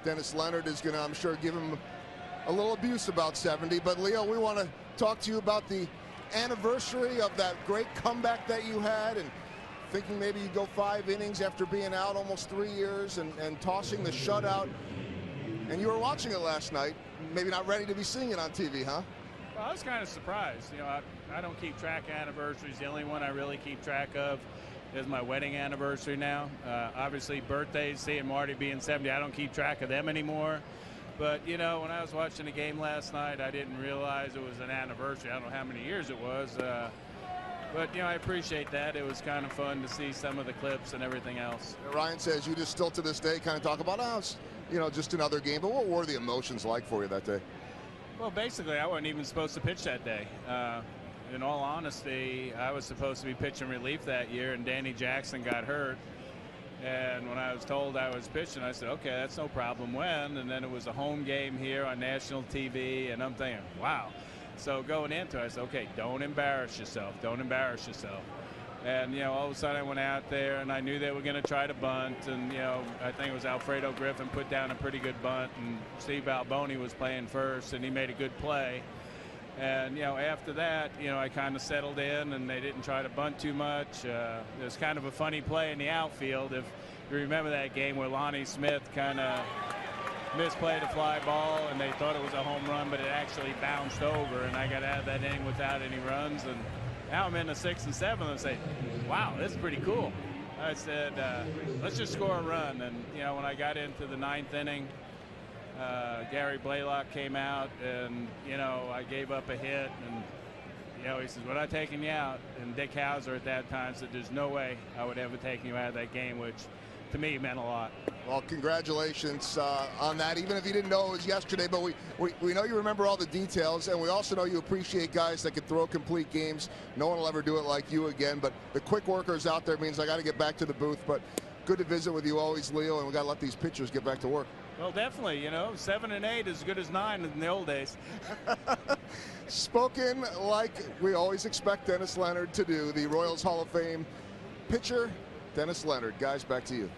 Dennis Leonard is going to, I'm sure, give him a little abuse about 70. But, Leo, we want to talk to you about the anniversary of that great comeback that you had, and thinking maybe you go 5 innings after being out almost 3 years and tossing the shutout. And you were watching it last night, maybe not ready to be seeing it on TV, huh? Well, I was kind of surprised. You know, I don't keep track of anniversaries. The only one I really keep track of is my wedding anniversary now. Obviously, birthdays, seeing Marty being 70, I don't keep track of them anymore. But, you know, when I was watching the game last night, I didn't realize it was an anniversary. I don't know how many years it was. But, you know, I appreciate that. It was kind of fun to see some of the clips and everything else. Ryan says you just still to this day kind of talk about, oh, it's, you know, just another game. But what were the emotions like for you that day? Well, basically, I wasn't even supposed to pitch that day. In all honesty, I was supposed to be pitching relief that year, and Danny Jackson got hurt. And when I was told I was pitching, I said, okay, that's no problem. When? And then it was a home game here on national TV, and I'm thinking, wow. So going into it, I said, okay, don't embarrass yourself. Don't embarrass yourself. And, you know, all of a sudden I went out there, and I knew they were going to try to bunt. And, you know, I think it was Alfredo Griffin put down a pretty good bunt, and Steve Alboni was playing first, and he made a good play. And, you know, after that, you know, I kind of settled in, and they didn't try to bunt too much. There's kind of a funny play in the outfield. If you remember that game where Lonnie Smith kind of misplayed a fly ball, and they thought it was a home run, but it actually bounced over, and I got out of that inning without any runs. And now I'm in the 6th and 7th, and say, wow, this is pretty cool. I said, let's just score a run. And, you know, when I got into the 9th inning, Gary Blaylock came out, and, you know, I gave up a hit, and, you know, he says, we're not taking you out. And Dick Hauser at that time said, there's no way I would ever take you out of that game, which to me meant a lot. Well, congratulations on that, even if you didn't know it was yesterday. But we know you remember all the details, and we also know you appreciate guys that can throw complete games. No one will ever do it like you again, but the quick workers out there means I got to get back to the booth. But good to visit with you always, Leo, and we got to let these pitchers get back to work. Well, definitely, you know, 7 and 8 is as good as 9 in the old days. Spoken like we always expect Dennis Leonard to do, the Royals Hall of Fame pitcher, Dennis Leonard. Guys, back to you.